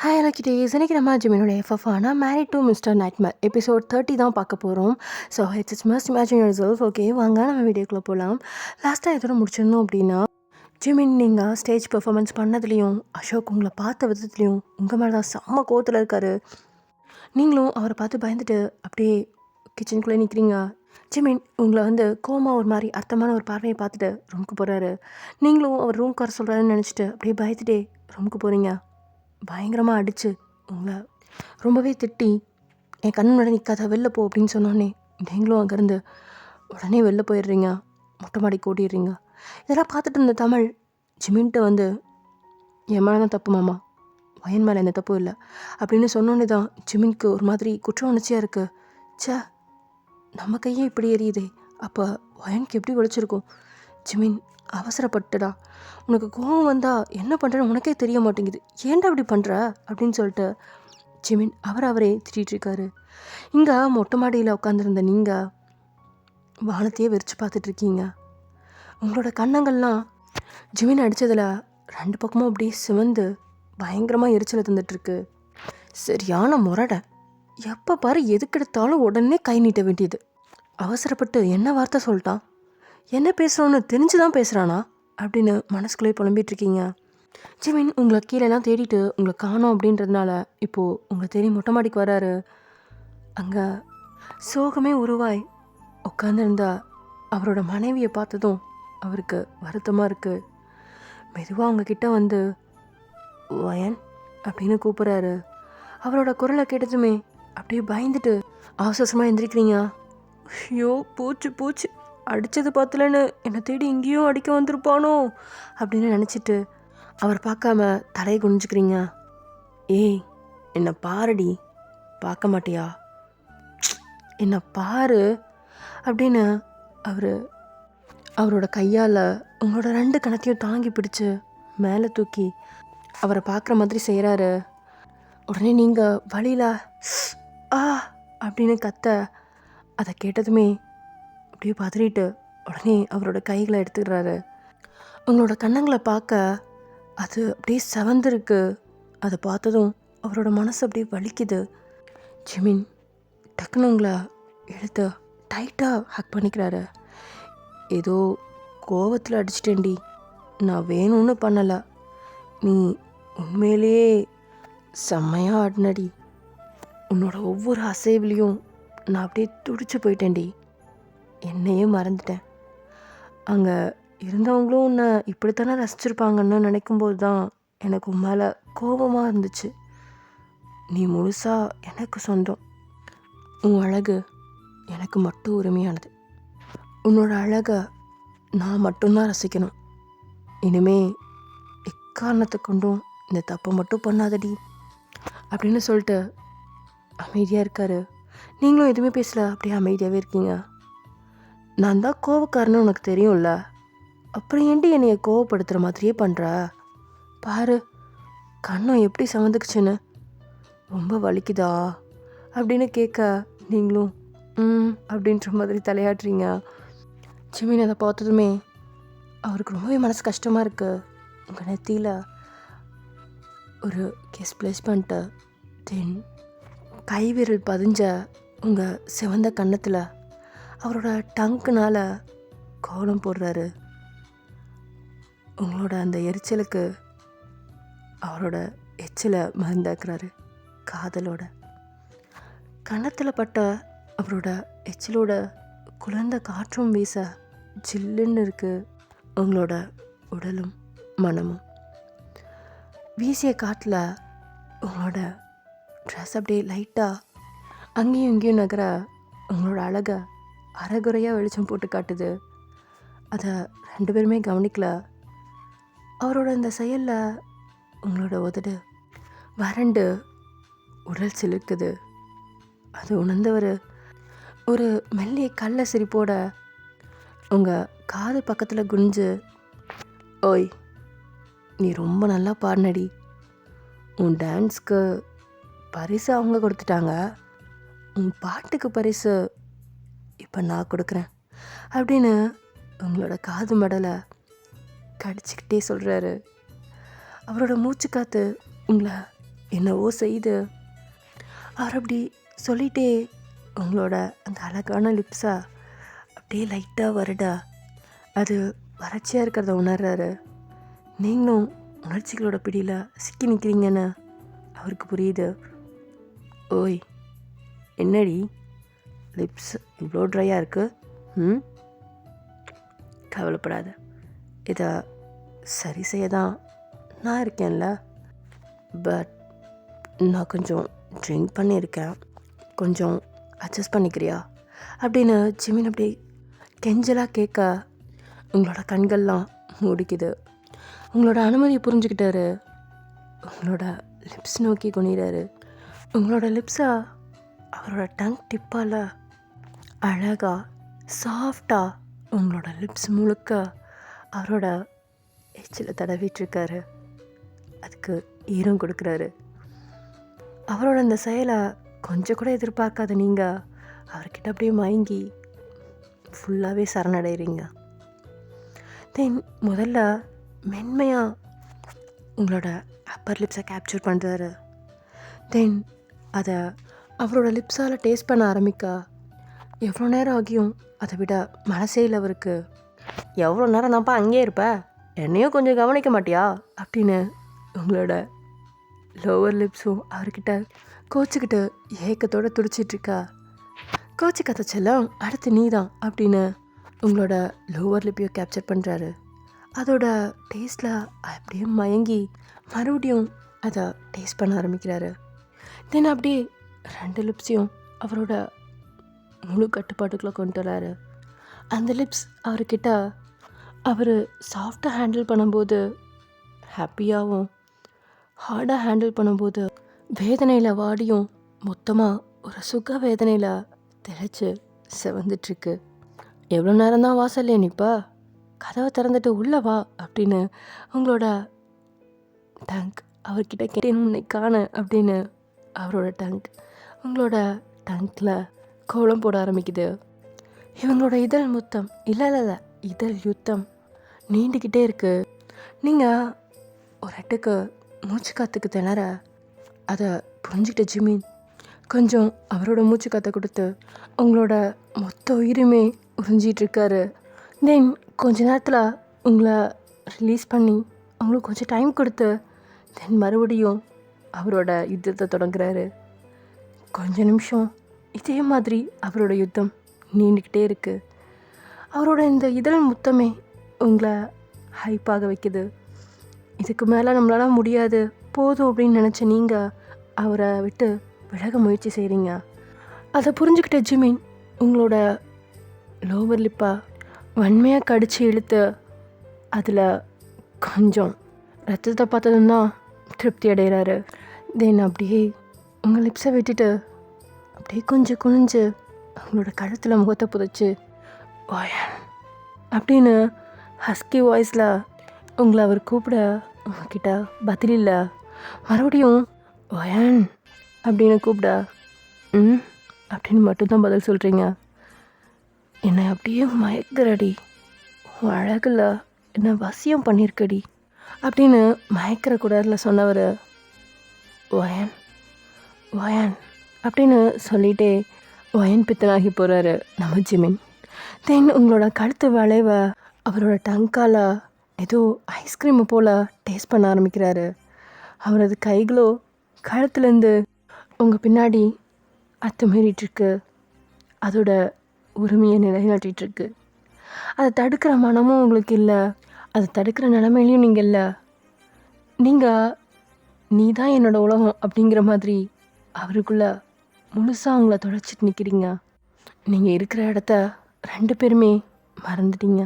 Hi லக்கிடேஸ், இன்னைக்கு நம்ம ஜிமினோட எஃப்எஃபான married to Mister Nightmare episode 30 தான் பார்க்க போகிறோம். So it's must imagine yourself. Okay, வாங்க நம்ம வீடியோக்குள்ளே போகலாம். லாஸ்ட்டாக இதோட முடிச்சிடணும் அப்படின்னா, ஜிமின் நீங்கள் ஸ்டேஜ் பெர்ஃபார்மன்ஸ் பண்ணதுலேயும் அசோக் உங்களை பார்த்த விதத்துலேயும் உங்கள் மேலே தான் செம்ம கோவத்தில் இருக்காரு. நீங்களும் அவரை பார்த்து பயந்துட்டு அப்படியே கிச்சனுக்குள்ளே நிற்கிறீங்க. ஜிமின் உங்களை வந்து கோமா ஒரு மாதிரி அர்த்தமான ஒரு பார்வையை பார்த்துட்டு ரூமுக்கு போகிறாரு. நீங்களும் அவர் ரூம்க்கு வர சொல்கிறாருன்னு நினச்சிட்டு அப்படியே பயந்துட்டே ரூமுக்கு போகிறீங்க. பயங்கரமாக அடித்து உங்களை ரொம்பவே திட்டி என் கண் முன்னாடி நிற்காத வெளில போ அப்படின்னு சொன்னோன்னே நீங்களும் அங்கேருந்து உடனே வெளில போயிடுறீங்க. மொட்டை மாடிக்கு ஓடிடுறீங்க. இதெல்லாம் பார்த்துட்டு இருந்த தமிழ் ஜிமின்ட்டு வந்து என் மேலே தான் தப்பு மாமா, வயன் மேலே எந்த தப்பும் இல்லை அப்படின்னு சொன்னோன்னே தான் ஜிமின்க்கு ஒரு மாதிரி குற்ற உணர்ச்சியாக இருக்குது. சே, நம்ம கையே இப்படி எரியுதே, அப்போ வயனுக்கு எப்படி ஒழிச்சிருக்கும்? ஜிமின் அவசரப்பட்டுடா, உனக்கு கோவம் வந்தால் என்ன பண்ணுறேன்னு உனக்கே தெரிய மாட்டேங்குது, ஏன்டா அப்படி பண்ணுற அப்படின்னு சொல்லிட்டு ஜிமின் அவரே திட்டிகிட்ருக்காரு. இங்கே மொட்டை மாடியில் உட்காந்துருந்த நீங்கள் வானத்தையே வெறிச்சு பார்த்துட்ருக்கீங்க. உங்களோட கண்ணங்கள்லாம் ஜிமின் அடித்ததில் 2 பக்கமும் அப்படியே சிவந்து பயங்கரமாக எரிச்சலை தந்துட்டுருக்கு. சரியான முரடை, எப்போ பாரு எதுக்கெடுத்தாலும் உடனே கை நீட்ட வேண்டியது. அவசரப்பட்டு என்ன வார்த்தை சொல்லிட்டான், என்ன பேசுகிறோன்னு தெரிஞ்சு தான் பேசுகிறானா அப்படின்னு மனசுக்குள்ளே புலம்பிகிட்ருக்கீங்க. ஜிமின் உங்களை கீழெல்லாம் தேடிட்டு உங்களை காணோம் அப்படின்றதுனால இப்போது உங்களை தேடி மொட்டை மாடிக்கு வராரு. அங்கே சோகமே உருவாய் உட்காந்துருந்தா அவரோட மனைவியை பார்த்ததும் அவருக்கு வருத்தமாக இருக்குது. மெதுவாக அவங்கக்கிட்ட வந்து வயன் அப்படின்னு கூப்பிட்றாரு. அவரோட குரலை கேட்டதுமே அப்படியே பயந்துட்டு அவசரமாக எந்திரிக்கிறீங்க. ஐயோ, பூச்சு அடித்தது பார்த்தலன்னு என்னை தேடி எங்கேயோ அடிக்க வந்திருப்பானோ அப்படின்னு நினச்சிட்டு அவர் பார்க்காம தலையை குனிஞ்சுக்கிறீங்க. ஏய், என்னை பாருடி, பார்க்க மாட்டியா, என்னை பாரு அப்படின்னு அவரோட கையால் உங்களோட 2 கணத்தையும் தாங்கி பிடிச்சி மேலே தூக்கி அவரை பார்க்குற மாதிரி செய்கிறாரு. உடனே நீங்கள் வழியில் ஆ அப்படின்னு கத்த, அதை கேட்டதுமே அப்படியே பதறிட்டு உடனே அவரோட கைகளை எடுத்துக்கிறாரு. உங்களோட கண்ணங்களை பார்க்க அது அப்படியே செவந்திருக்கு. அதை பார்த்ததும் அவரோட மனசு அப்படியே வலிக்குது. ஜிமின் டக்குன்னு உங்களை எடுத்து டைட்டாக ஹக் பண்ணிக்கிறாரு. ஏதோ கோவத்தில் அடிச்சிட்டேன்டி, நான் வேணும்னு பண்ணலை, நீ உண்மையிலேயே செம்மையாக ஆடினடி, உன்னோட ஒவ்வொரு அசைவுலேயும் நான் அப்படியே துடிச்சு போயிட்டேன்டி, என்னையே மறந்துட்டேன். அங்கே இருந்தவங்களும் உன்னை இப்படித்தானே ரசிச்சிருப்பாங்கன்னு நினைக்கும்போது தான் எனக்கு உன் மேலே கோபமாக இருந்துச்சு. நீ முழுசாக எனக்கு சொந்தம். உன் அழகு எனக்கு மட்டும் உரிமையானது. உன்னோட அழகை நான் மட்டும்தான் ரசிக்கணும். இனிமே எக்காரணத்தை கொண்டும் இந்த தப்பை மட்டும் பண்ணாதடி அப்படின்னு சொல்லிட்டு அமைதியாக இருக்காரு. நீங்களும் எதுவுமே பேசல, அப்படியே அமைதியாகவே இருக்கீங்க. நான் தான் கோவக்காரன்னு உனக்கு தெரியும்ல, அப்புறம் ஏன்டி என்னைய கோவப்படுத்துகிற மாதிரியே பண்ணுற? பாரு கண்ணம் எப்படி சமந்துக்குச்சுன்னு, ரொம்ப வலிக்குதா அப்படின்னு கேட்க நீங்களும் அப்படின்ற மாதிரி தலையாட்டுறீங்க. ஜிமின் அதை பார்த்ததுமே அவருக்கு ரொம்பவே மனசு கஷ்டமாக இருக்குது. உங்கள் நெத்தியில் ஒரு கிஸ் ப்ளேஸ் பண்ணிட்டு தென் கைவிரல் பதிஞ்ச உங்கள் சிவந்த கன்னத்தில் அவரோட டங்குனால் கோலம் போடுறாரு. உங்களோட அந்த எரிச்சலுக்கு அவரோட எச்சிலை மருந்தாக்குறாரு காதலோட. கன்னத்தில் பட்ட அவரோட எச்சிலோட குளிர்ந்த காற்றும் வீச ஜில்லுன்னு இருக்குது உங்களோட உடலும் மனமும். வீசிய காட்டில் உங்களோட ட்ரெஸ் அப்படியே லைட்டாக அங்கேயும் இங்கேயும் நகர உங்களோட அழகை அரைகுறையாக வெளிச்சம் போட்டு காட்டுது. அதை 2 பேருமே கவனிக்கல. அவரோட இந்த செயலில் உங்களோட உதடு வறண்டு உடல் சிலுக்குது. அது உணர்ந்தவர் ஒரு மெல்லிய கள்ள சிரிப்போட உங்கள் காது பக்கத்தில் குனிஞ்சு, ஓய் நீ ரொம்ப நல்லா பாடினடி, உன் டான்ஸ்க்கு பரிசு அவங்க கொடுத்துட்டாங்க, உன் பாட்டுக்கு பரிசு இப்போ நான் கொடுக்குறேன் அப்படின்னு உங்களோட காது மடலை கடிச்சிக்கிட்டே சொல்கிறாரு. அவரோட மூச்சு காற்று உங்களை என்னவோ செய்து அவர் அப்படி சொல்லிட்டே உங்களோட அந்த அழகான லிப்ஸை அப்படியே லைட்டாக வருட அது வறட்சியாக இருக்கிறத உணர்றாரு. நீங்களும் உணர்ச்சிகளோட பிடியில் சிக்கி நிற்கிறீங்கன்னு அவருக்கு புரியுது. ஓய் என்னடி லிப்ஸ் இவ்வளோ ட்ரையாக இருக்குது? கவலைப்படாத, இதை சரி செய்ய தான் நான் இருக்கேன்ல. பட் நான் கொஞ்சம் ட்ரிங்க் பண்ணியிருக்கேன், கொஞ்சம் அட்ஜஸ்ட் பண்ணிக்கிறியா அப்படின்னு ஜிமின் அப்படி கெஞ்சலாக கேட்க உங்களோட கண்கள்லாம் மூடிக்குது. உங்களோட அனுமதியை புரிஞ்சுக்கிட்டாரு. உங்களோட லிப்ஸ் நோக்கி குனிறாரு. உங்களோட லிப்ஸை அவரோட டங் டிப்பால் அழகாக சாஃப்டாக உங்களோட லிப்ஸ் முழுக்க அவரோட எச்சில் தடவிட்டுருக்காரு. அதுக்கு ஈரம் கொடுக்குறாரு. அவரோட அந்த செயலை கொஞ்சம் கூட எதிர்பார்க்காத நீங்கள் அவர்கிட்ட அப்படியே மயங்கி ஃபுல்லாகவே சரணடைகிறீங்க. தென் முதல்ல மென்மையாக உங்களோட அப்பர் லிப்ஸை கேப்சர் பண்ணுறாரு. தென் அதை அவரோட லிப்ஸால் டேஸ்ட் பண்ண ஆரம்பிக்க எவ்வளோ நேரம் ஆகியும் அதை விட மனசே இல்லை அவருக்கு. எவ்வளோ நேரம் தான்ப்பா அங்கேயே இருப்ப, என்னையும் கொஞ்சம் கவனிக்க மாட்டியா அப்படின்னு உங்களோட லோவர் லிப்ஸும் அவர்கிட்ட கோச்சிக்கிட்டு ஏக்கத்தோடு துடிச்சிட்ருக்கா. கோச்சிக்காத செல்லம், அடுத்து நீ தான் அப்படின்னு உங்களோட லோவர் லிப்பையும் கேப்சர் பண்ணுறாரு. அதோட டேஸ்ட்டில் அப்படியே மயங்கி மறுபடியும் அதை டேஸ்ட் பண்ண ஆரம்பிக்கிறாரு. தென் அப்படியே 2 லிப்ஸையும் அவரோட முழு கட்டுப்பாட்டுக்குள்ளே கொண்டு வராரு. அந்த லிப்ஸ் அவர்கிட்ட அவர் சாஃப்டாக ஹேண்டில் பண்ணும்போது ஹாப்பியாகவும், ஹார்டாக ஹேண்டில் பண்ணும்போது வேதனையில் வாடியும், மொத்தமாக ஒரு சுக வேதனையில் திளைச்சி செவந்துட்டுருக்கு. எவ்வளோ நேரம்தான் வாசல்லே நிற்பா, கதவை திறந்துட்டு உள்ளே வா அப்படின்னு உங்களோட டங்க் அவர்கிட்ட கேட்டேன் உன்னை காண அப்படின்னு அவரோட டங்க் உங்களோட டங்கில் கோலம் போட ஆரம்பிக்குது. இவங்களோட இதழ் முத்தம் இல்லை இதழ் யுத்தம் நீண்டுக்கிட்டே இருக்குது. நீங்கள் ஒரு இடத்துக்கு மூச்சு காற்றுக்கு திணற அதை புரிஞ்சுக்கிட்ட ஜிமின் கொஞ்சம் அவரோட மூச்சு காற்றை கொடுத்து உங்களோட மொத்த உயிருமே உறிஞ்சிட்ருக்காரு. தென் கொஞ்ச நேரத்தில் உங்களை ரிலீஸ் பண்ணி அவங்களுக்கு கொஞ்சம் டைம் கொடுத்து தென் மறுபடியும் அவரோட யுத்தத்தை தொடங்குறாரு. கொஞ்ச நிமிஷம் இதே மாதிரி அவரோட யுத்தம் நீண்டுக்கிட்டே இருக்குது. அவரோட இந்த இதழ் முத்தமே உங்களை ஹைப்பாக வைக்குது. இதுக்கு மேலே நம்மளால் முடியாது, போதும் அப்படின்னு நினச்ச நீங்கள் அவரை விட்டு விலக முயற்சி செய்கிறீங்க. அதை புரிஞ்சுக்கிட்ட ஜிமின் உங்களோட லோவர் லிப்பாக வன்மையாக கடித்து இழுத்து அதில் கொஞ்சம் ரத்தத்தை பார்த்ததும் தான் திருப்தி அடைகிறாரு. தென் அப்படியே உங்கள் லிப்ஸை விட்டுட்டு அப்படியே கொஞ்சம் குனிஞ்சு அவங்களோட கழுத்தில் முகத்தை புதைச்சி வாயன் அப்படின்னு ஹஸ்கி வாய்ஸில் உங்களை அவர் கூப்பிட உங்ககிட்ட பதில் இல்லை. மறுபடியும் வாயன் அப்படின்னு கூப்பிட அப்படின்னு மட்டும்தான் பதில் சொல்கிறீங்க. என்னை அப்படியே மயக்கிறடி, உன் அழகில் என்னை வசியம் பண்ணியிருக்கடி அப்படின்னு மயக்கிற குரலில் சொன்னவர் வயன் வயன் அப்படின்னு சொல்லிகிட்டே வயன் பித்தனாகி போகிறாரு நம்ம ஜிமின். தென் உங்களோட கழுத்து வளைவை அவரோட டங்கால் ஏதோ ஐஸ்கிரீமை போல் டேஸ்ட் பண்ண ஆரம்பிக்கிறாரு. அவரது கைகளோ கழுத்துலேருந்து உங்கள் பின்னாடி அத்துமீறிட்டுருக்கு. அதோட உரிமையை நிலைநாட்டிகிட்ருக்கு. அதை தடுக்கிற மனமும் உங்களுக்கு இல்லை, அதை தடுக்கிற நிலைமையிலையும் நீங்கள் இல்லை. நீங்கள் நீ தான் என்னோட உலகம் அப்படிங்கிற மாதிரி அவருக்குள்ளே முழுசாக அவங்கள தொலைச்சிட்டு நிற்கிறீங்க. நீங்கள் இருக்கிற இடத்த 2 பேருமே மறந்துட்டீங்க.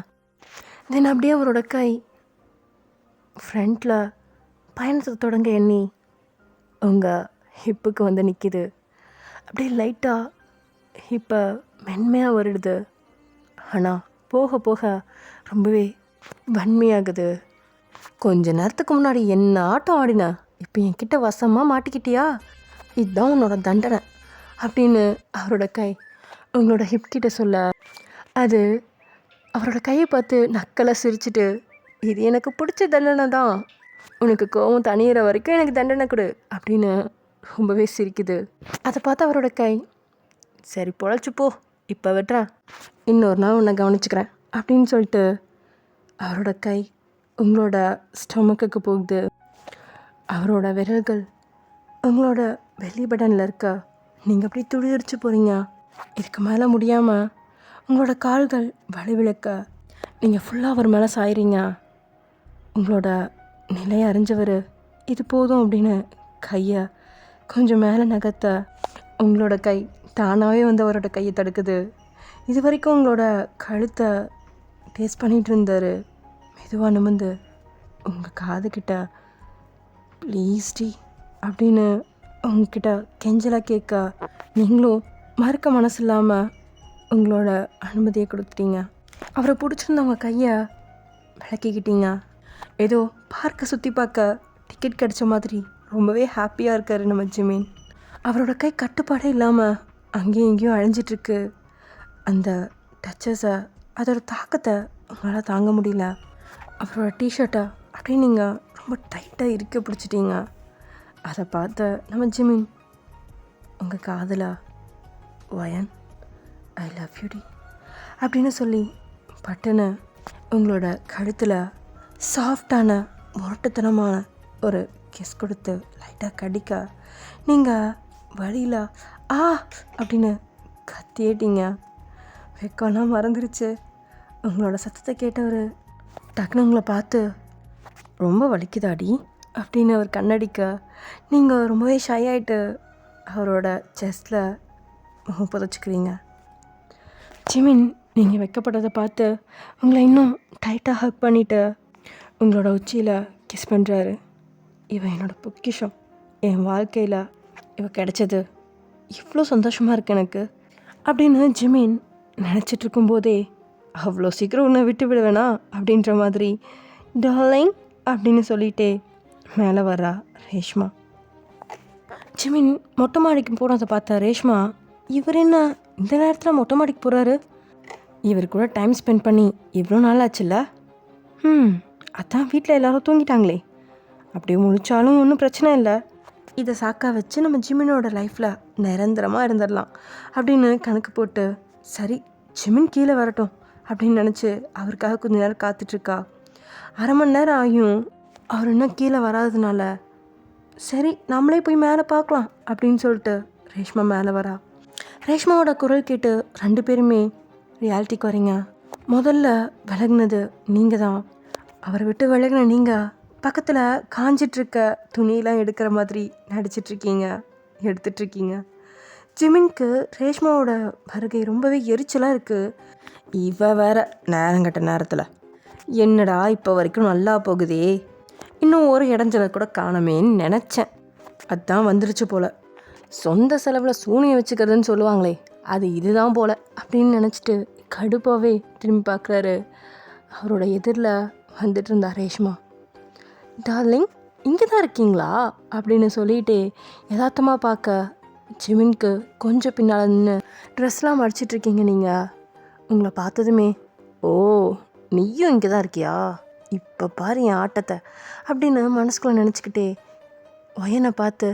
தென் அப்படியே அவரோட கை ஃப்ரண்ட்டில் பயணத்தை தொடங்க எண்ணி உங்கள் ஹிப்புக்கு வந்து நிற்கிது. அப்படியே லைட்டாக ஹிப்பை மென்மையாக வருடுது. ஆனால் போக போக ரொம்பவே வன்மையாகுது. கொஞ்ச நேரத்துக்கு முன்னாடி என்ன ஆட்டம் ஆடின, இப்போ என்கிட்ட வசமாக மாட்டிக்கிட்டியா, இதுதான் உன்னோட தண்டனை அப்படின்னு அவரோட கை உங்களோட ஹிப்கிட்ட சொல்ல, அது அவரோட கையை பார்த்து நக்கலாக சிரிச்சிட்டு இது எனக்கு பிடிச்ச தண்டனை தான், உனக்கு கோவம் தனியிற வரைக்கும் எனக்கு தண்டனை கொடு அப்படின்னு ரொம்பவே சிரிக்குது. அதை பார்த்து அவரோட கை, சரி பொழைச்சி போ, இப்போ விட்டுறேன், இன்னொரு நாள் உன்னை கவனிச்சுக்கிறேன் அப்படின்னு சொல்லிட்டு அவரோட கை உங்களோட ஸ்டொமக்குக்கு போகுது. அவரோட விரல்கள் உங்களோட வெளி பட்டனில் இருக்க. நீங்கள் அப்படி துடிதுடிச்சு போகிறீங்க. இதுக்கு மேலே முடியாமல் உங்களோட கால்கள் வலி விளக்க நீங்கள் ஃபுல்லாக அவர் மேலே சாயிறீங்க. உங்களோட நிலையை அறிஞ்சவர் இது போதும் அப்படின்னு கையை கொஞ்சம் மேலே நகர்த்த உங்களோட கை தானாகவே வந்து அவரோட கையை தடுக்குது. இது வரைக்கும் உங்களோட கழுத்தை டேஸ்ட் பண்ணிகிட்டு இருந்தார். மெதுவாக நிமிர்ந்து உங்கள் காதுகிட்ட ப்ளீஸ் டி அப்படின்னு உங்ககிட்ட கெஞ்சலாக கேட்க நீங்களும் மறுக்க மனசு இல்லாமல் உங்களோட அனுமதியை கொடுத்துட்டீங்க. அவரை பிடிச்சிருந்தவங்க கையை விளக்கிக்கிட்டீங்க. ஏதோ பார்க்க சுற்றி பார்க்க டிக்கெட் கிடைச்ச மாதிரி ரொம்பவே ஹாப்பியாக இருக்கார் நம்ம ஜிமின். அவரோட கை கட்டுப்பாடே இல்லாமல் அங்கேயும் இங்கேயும் அழிஞ்சிட்ருக்கு. அந்த டச்சஸை, அதோட தாக்கத்தை உங்களால் தாங்க முடியல. அவரோட டிஷர்ட்டை அப்படியே நீங்கள் ரொம்ப டைட்டாக இருக்க பிடிச்சிட்டீங்க. அதை பார்த்த நம்ம ஜிமின் உங்கள் காதில் வயன் ஐ லவ் யூ டி அப்படின்னு சொல்லி பட்டுன்னு உங்களோட கழுத்தில் சாஃப்டான முரட்டுத்தனமான ஒரு கிஸ் கொடுத்து லைட்டாக கடிக்க நீங்கள் வழியில் ஆ அப்படின்னு கத்தியேட்டீங்க. வெக்கம்லாம் மறந்துருச்சு. உங்களோட சத்தத்தை கேட்டவர் டக்குன்னு உங்களை பார்த்து ரொம்ப வலிக்குதாடி அப்படின்னு அவர் கண்ணடிக்க நீங்கள் ரொம்பவே ஷை ஆகிட்டு அவரோட செஸ்டில் முகம் புதைச்சிக்கிறீங்க. ஜிமின் நீங்கள் வைக்கப்பட்டதை பார்த்து உங்களை இன்னும் டைட்டாக ஹக் பண்ணிவிட்டு உங்களோட உச்சியில் கிஸ் பண்ணுறாரு. இவன் என்னோடய பொக்கிஷம், என் வாழ்க்கையில் இவன் கிடைச்சது இவ்வளோ சந்தோஷமாக இருக்கு எனக்கு அப்படின்னு ஜிமின் நினச்சிட்ருக்கும்போதே அவ்வளோ சீக்கிரம் உன்னை விட்டு விடுவேனா அப்படின்ற மாதிரி டார்லிங் அப்படின்னு சொல்லிட்டே மேலே வர்றா ரேஷ்மா. ஜிமின் மொட்டை மாடிக்கு போனதை பார்த்த ரேஷ்மா, இவர் என்ன இந்த நேரத்தில் மொட்டை மாடிக்கு போகிறாரு, இவர் கூட டைம் ஸ்பெண்ட் பண்ணி இவ்வளோ நாள் ஆச்சுல்ல, அதான் வீட்டில் எல்லோரும் தூங்கிட்டாங்களே, அப்படியே முழிச்சாலும் ஒன்றும் பிரச்சனை இல்லை, இதை சாக்கா வச்சு நம்ம ஜிமினோட லைஃப்பில் நிரந்தரமாக இருந்துடலாம் அப்படின்னு கணக்கு போட்டு சரி ஜிமின் கீழே வரட்டும் அப்படின்னு நினச்சி அவருக்காக கொஞ்ச நேரம் காத்துட்ருக்கா. அரை மணி நேரம் ஆகியும் அவர் இன்னும் கீழே வராததுனால சரி நம்மளே போய் மேலே பார்க்கலாம் அப்படின்னு சொல்லிட்டு ரேஷ்மா மேலே வரா. ரேஷ்மாவோட குரல் கேட்டு ரெண்டு பேருமே ரியாலிட்டிக்கு வரீங்க. முதல்ல விலகுனது நீங்கள் தான். அவரை விட்டு விலகுன நீங்கள் பக்கத்தில் காஞ்சிட்ருக்க துணியெலாம் எடுக்கிற மாதிரி நடிச்சிட்ருக்கீங்க, எடுத்துட்ருக்கீங்க. ஜிமின்க்கு ரேஷ்மாவோட வருகை ரொம்பவே எரிச்சலாக இருக்குது. இவ வேற நேரங்கட்ட நேரத்தில் என்னடா இப்போ வரைக்கும் நல்லா போகுதே, இன்னும் ஒரு இடைஞ்சலை கூட காணமேன்னு நினச்சேன், அதுதான் வந்துருச்சு போல், சொந்த செலவில் சூனியம் வச்சுக்கிறதுன்னு சொல்லுவாங்களே அது இதுதான் போல் அப்படின்னு நினச்சிட்டு கடுப்பாகவே திரும்பி பார்க்குறாரு. அவரோட எதிரில் வந்துட்டு இருந்தா ரேஷ்மா. டார்லிங் இங்கே தான் இருக்கீங்களா அப்படின்னு சொல்லிட்டு யதார்த்தமாக பார்க்க ஜிமின்க்கு கொஞ்சம் பின்னால் நின்று ட்ரெஸ்லாம் மடிச்சிட்ருக்கீங்க. நீங்கள் உங்களை பார்த்ததுமே ஓ நீயும் இங்கே தான் இருக்கியா, இப்போ பாரு என் ஆட்டத்தை அப்படின்னு மனசுக்குள்ளே நினச்சிக்கிட்டே ஒயனை பார்த்து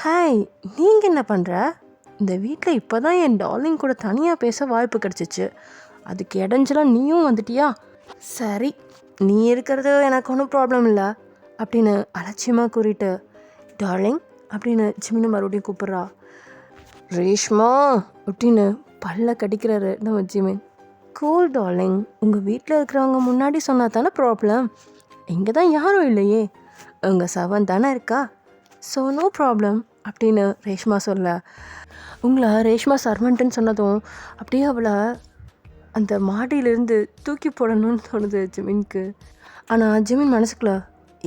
ஹாய் நீங்கள் என்ன பண்ணுற, இந்த வீட்டில் இப்போ தான் என் டார்லிங் கூட தனியாக பேச வாய்ப்பு கிடச்சிச்சு, அதுக்கு இடைஞ்சலாம் நீயும் வந்துட்டியா, சரி நீ இருக்கிறது எனக்கு ஒன்றும் ப்ராப்ளம் இல்லை அப்படின்னு அலட்சியமாக கூறிட்டு டார்லிங் அப்படின்னு ஜிமினை மறுபடியும் கூப்பிட்றா. ரேஷ்மா அப்படின்னு பல்ல கடிக்கிறாரு நம்ம ஜிமின். கூல் டார்லிங், உங்கள் வீட்டில் இருக்கிறவங்க முன்னாடி சொன்னால் தானே ப்ராப்ளம், இங்கே தான் யாரும் இல்லையே, உங்கள் சவன் தானே இருக்கா, ஸோ நோ ப்ராப்ளம் அப்படின்னு ரேஷ்மா சொல்ல உங்களை ரேஷ்மா சர்வெண்ட்டுன்னு சொன்னதும் அப்படியே அவளை அந்த மாடியிலேருந்து தூக்கி போடணும்னு தோணுது ஜிமின்க்கு. ஆனால் ஜிமின் மனசுக்குள்ள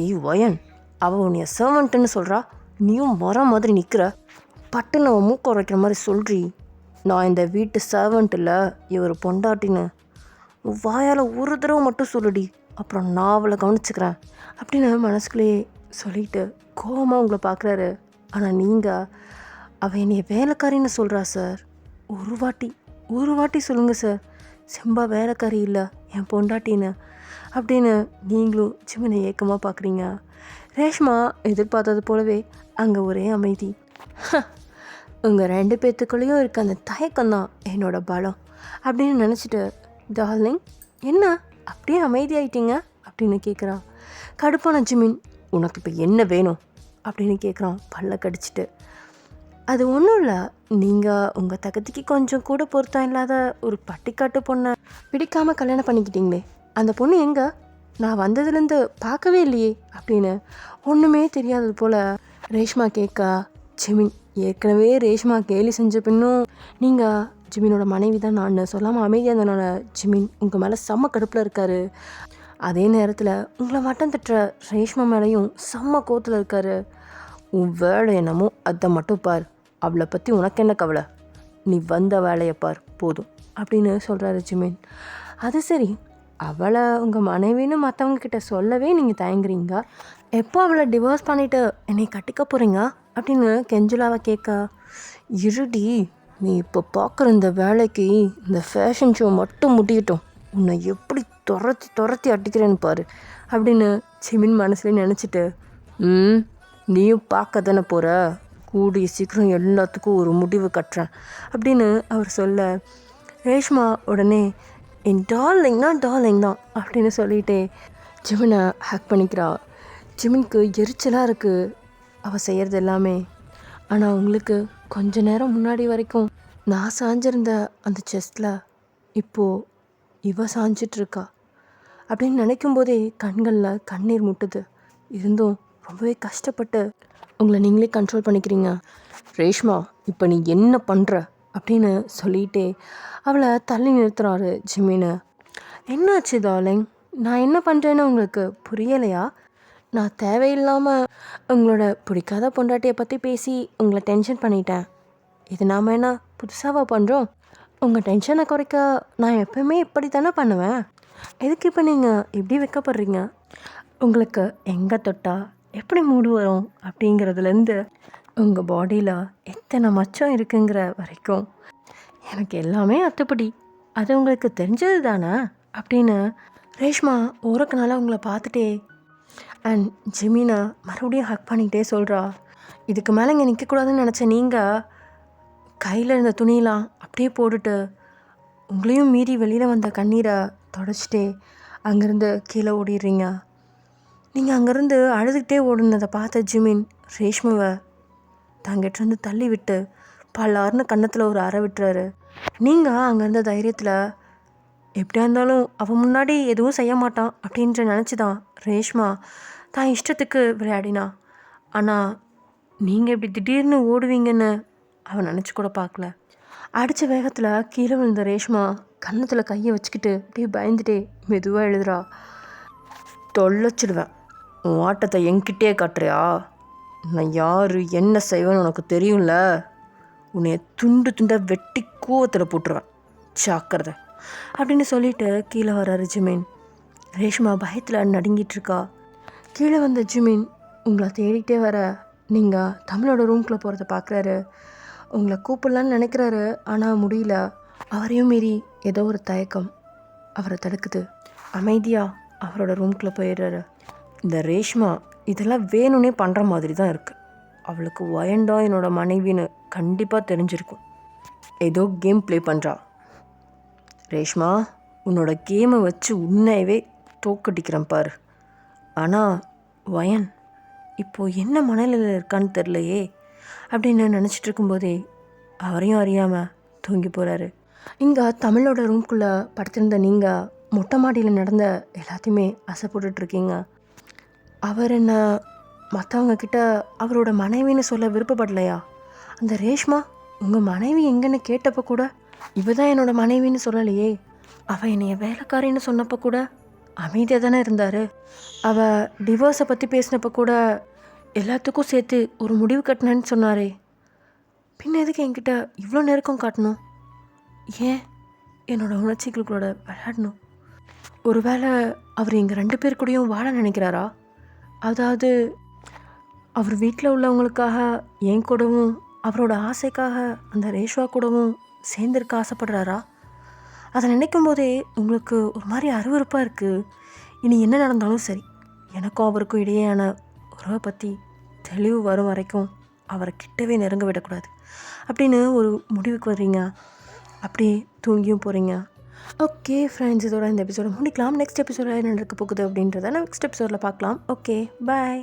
ஏய் ஒயன், அவள் உன்னைய சர்வெண்ட்டுன்னு சொல்கிறா, நீயும் மரம் மாதிரி நிற்கிற, பட்டுன்னு அவன் மூக்க உரைக்கிற மாதிரி சொல்கிறீ, நான் இந்த வீட்டு சர்வெண்ட் இல்லை இவர் பொண்டாட்டின்னு வாயால் ஒரு தடவை மட்டும் சொல்லுடி, அப்புறம் நான் அவளை கவனிச்சுக்கிறேன் அப்படின்னு மனசுக்குள்ளேயே சொல்லிட்டு கோபமாக உங்களை பார்க்குறாரு. ஆனால் நீங்கள் அவள் என்னைய வேலைக்காரின்னு சொல்கிறா சார், ஒரு வாட்டி சொல்லுங்கள் சார், செம்பா வேலைக்காரி இல்லை என் பொண்டாட்டின்னு அப்படின்னு நீங்களும் ஜிமினை ஏக்கமாக பார்க்குறீங்க. ரேஷ்மா எதிர்பார்த்தது போலவே அங்கே ஒரே அமைதி. உங்கள் 2 பேர்த்துக்குள்ளேயும் இருக்க அந்த தயக்கம்தான் என்னோட பலம் அப்படின்னு நினச்சிட்டு, டார்லிங் என்ன அப்படியே அமைதியாயிட்டீங்க அப்படின்னு கேட்குறா. கடுப்பான ஜிமின், உனக்கு இப்போ என்ன வேணும் அப்படின்னு கேட்குறான் பல்ல கடிச்சிட்டு. அது ஒன்றும் இல்லை, நீங்கள் உங்கள் தகுதிக்கு கொஞ்சம் கூட பொருத்தம் இல்லாத ஒரு பட்டிக்காட்டு பொண்ணை பிடிக்காமல் கல்யாணம் பண்ணிக்கிட்டீங்களே, அந்த பொண்ணு எங்கே? நான் வந்ததுலேருந்து பார்க்கவே இல்லையே அப்படின்னு ஒன்றுமே தெரியாதது போல் ரேஷ்மா கேட்க, ஜிமின் ஏற்கனவே ரேஷ்மா கேலி செஞ்ச பின்னும் நீங்கள் ஜிமினோட மனைவி தான் நான் சொல்லாமல் அமைதியாக இருந்தனால ஜிமின் உங்கள் மேலே செம்ம கடுப்பில் இருக்கார். அதே நேரத்தில் உங்களை மட்டம் தட்டுற ரேஷ்மா மேலேயும் செம்ம கோத்தில் இருக்கார். உன் வேலை என்னமோ அதை மட்டும் பார், அவளை பற்றி உனக்கு என்ன கவலை, நீ வந்த வேலையை பார் போதும் அப்படின்னு சொல்கிறாரு ஜிமின். அது சரி, அவளை உங்கள் மனைவின்னு மற்றவங்க கிட்ட சொல்லவே நீங்கள் தயங்குறீங்க, எப்போ அவளை டிவோர்ஸ் பண்ணிவிட்டு என்னை கட்டிக்க போகிறீங்க அப்படின்னு கெஞ்சுலாவை கேட்க, இருடி நீ இப்போ பார்க்குற இந்த வேலைக்கு இந்த ஃபேஷன் ஷோ மட்டும் முடியட்டும், உன்னை எப்படி துரத்தி அடிக்கிறேன்னு பாரு அப்படின்னு ஜிமின் மனசுல நினச்சிட்டு, நீயும் பார்க்க தானே போகிற, கூடிய சீக்கிரம் எல்லாத்துக்கும் ஒரு முடிவு கட்டுறேன் அப்படின்னு அவர் சொல்ல, ரேஷ்மா உடனே என் டார்லிங் தான் அப்படின்னு சொல்லிட்டு ஜிமினை ஹேக் பண்ணிக்கிறா. ஜிமினுக்கு எரிச்சலாக இருக்குது அவள் செய்கிறது எல்லாமே. ஆனால் உங்களுக்கு கொஞ்ச நேரம் முன்னாடி வரைக்கும் நான் சாஞ்சிருந்த அந்த செஸ்டில் இப்போது இவ சாஞ்சிட்ருக்கா அப்படின்னு நினைக்கும் போதே கண்களில் கண்ணீர் முட்டுது. இருந்தும் ரொம்பவே கஷ்டப்பட்டு உங்களை நீங்களே கண்ட்ரோல் பண்ணிக்கிறீங்க. ரேஷ்மா இப்போ நீ என்ன பண்ணுற அப்படின்னு சொல்லிகிட்டே அவளை தள்ளி நிறுத்துறாரு ஜிமினை. என்னாச்சு டார்லிங், நான் என்ன பண்ணுறேன்னு உங்களுக்கு புரியலையா? நான் தேவையில்லாமல் உங்களோட பிடிக்காத பொண்டாட்டியை பற்றி பேசி உங்களை டென்ஷன் பண்ணிட்டேன். இது நாம் என்ன புதுசாக பண்ணுறோம்? உங்கள் டென்ஷனை குறைக்க நான் எப்போவுமே இப்படி தானே பண்ணுவேன். எதுக்கு இப்போ நீங்கள் இப்படி வைக்கப்படுறீங்க? உங்களுக்கு எங்கே தொட்டா எப்படி மூடு வரும் அப்படிங்கிறதுலேருந்து உங்கள் பாடியில் எத்தனை மச்சம் இருக்குங்கிற வரைக்கும் எனக்கு எல்லாமே அத்துப்படி, அது உங்களுக்கு தெரிஞ்சது தானே அப்படின்னு ரேஷ்மா ஓரக்கனால உங்களை பார்த்துட்டே அண்ட் ஜிமினை மறுபடியும் ஹக் பண்ணிக்கிட்டே சொல்கிறா. இதுக்கு மேலே இங்கே நிற்கக்கூடாதுன்னு நினச்ச நீங்கள் கையில் இருந்த துணியெலாம் அப்படியே போட்டுட்டு உங்களையும் மீறி வெளியில் வந்த கண்ணீரை தொடச்சிட்டே அங்கேருந்து கீழே ஓடிடுறீங்க. நீங்கள் அங்கேருந்து அழுதுகிட்டே ஓடுனதை பார்த்த ஜிமின் ரேஷ்மாவை தங்கிட்டிருந்து தள்ளி விட்டு பல்லாருன்னு கன்னத்தில் ஒரு அறை விட்டுறாரு. நீங்கள் அங்கே இருந்த தைரியத்தில் எப்படியா இருந்தாலும் அவன் முன்னாடி எதுவும் செய்ய மாட்டான் அப்படின்ற நினச்சி தான் ரேஷ்மா தான் இஷ்டத்துக்கு விளையாடினா. ஆனால் நீங்கள் இப்படி திடீர்னு ஓடுவீங்கன்னு அவன் நினச்சி கூட பார்க்கல. அடித்த வேகத்தில் கீழே விழுந்த ரேஷ்மா கன்னத்தில் கையை வச்சுக்கிட்டு அப்படியே பயந்துட்டே மெதுவாக எழுதுறா. தொலைச்சிடுவேன், உன் ஆட்டத்தை என்கிட்டே காட்டுறியா? நான் யார் என்ன செய்வேன்னு உனக்கு தெரியும்ல, உன்னைய துண்டு துண்டாக வெட்டி கூவத்தில் போட்டுருவேன், ஜாக்கிரதை அப்படின்னு சொல்லிட்டு கீழே வர்றாரு ஜிமின். ரேஷ்மா பயத்தில் நடுங்கிட்டுருக்கா. கீழே வந்த ஜிமின் உங்களை தேடிக்கிட்டே வர நீங்கள் தமிழோட ரூம்குள்ளே போகிறத பார்க்குறாரு. உங்களை கூப்பிடலான்னு நினைக்கிறாரு, ஆனால் முடியல. அவரையும் மீறி ஏதோ ஒரு தயக்கம் அவரை தடுக்குது. அமைதியாக அவரோட ரூம்குள்ளே போயிடுறாரு. இந்த ரேஷ்மா இதெல்லாம் வேணும்னே பண்ணுற மாதிரி தான் இருக்குது. அவளுக்கு வயண்டா என்னோட மனைவின்னு கண்டிப்பாக தெரிஞ்சிருக்கும். ஏதோ கேம் ப்ளே பண்ணுறா. ரேஷ்மா, உன்னோட கேமை வச்சு உன்னையவே தோக்கடிக்கிறேன் பாரு. ஆனால் வயன் இப்போது என்ன மனநிலையில் இருக்கான்னு தெரிலையே அப்படின்னு நினச்சிட்டு இருக்கும்போதே அவரையும் அறியாமல் தூங்கி போகிறாரு. இங்கே தமிழோட ரூம்குள்ளே படுத்திருந்த நீங்கள் மொட்டை மாடியில் நடந்த எல்லாத்தையுமே ஆசைப்பட்டுட்ருக்கீங்க. அவர் என்ன மற்றவங்க கிட்ட அவரோட மனைவின்னு சொல்ல விருப்பப்படலையா? அந்த ரேஷ்மா உங்கள் மனைவி எங்கன்னு கேட்டப்போ கூட இவ தான் என்னோட மனைவின்னு சொல்லலையே. அவள் என்னைய வேலைக்காரின்னு சொன்னப்போ கூட அமைதியாக தானே இருந்தார். அவள் டிவோர்ஸை பற்றி பேசினப்போ கூட எல்லாத்துக்கும் சேர்த்து ஒரு முடிவு கட்டினேன்னு சொன்னாரே. பின்ன எதுக்கு என்கிட்ட இவ்வளோ நெருக்கம் காட்டணும்? ஏன் என்னோட உணர்ச்சிகளோட விளையாடணும்? ஒருவேளை அவர் எங்கள் 2 பேர் கூடயும் வாழ நினைக்கிறாரா? அதாவது அவர் வீட்டில் உள்ளவங்களுக்காக என் கூடவும் அவரோட ஆசைக்காக அந்த ரேஷ்வா கூடவும் சேர்ந்துருக்க ஆசைப்படுறாரா? அதை நினைக்கும் போதே உங்களுக்கு ஒரு மாதிரி அருவருப்பாக இருக்குது. இனி என்ன நடந்தாலும் சரி, எனக்கும் அவருக்கும் இடையேயான உறவை பற்றி தெளிவு வரும் வரைக்கும் அவரை கிட்டவே நெருங்க விடக்கூடாது அப்படின்னு ஒரு முடிவுக்கு வர்றீங்க. அப்படியே தூங்கியும் போகிறீங்க. ஓகே ஃப்ரெண்ட்ஸ், இதோட இந்த எபிசோட முடிக்கலாம். நெக்ஸ்ட் எபிசோட என்ன நடக்க போகுது அப்படின்றத நெக்ஸ்ட் எபிசோடில் பார்க்கலாம். ஓகே, பாய்.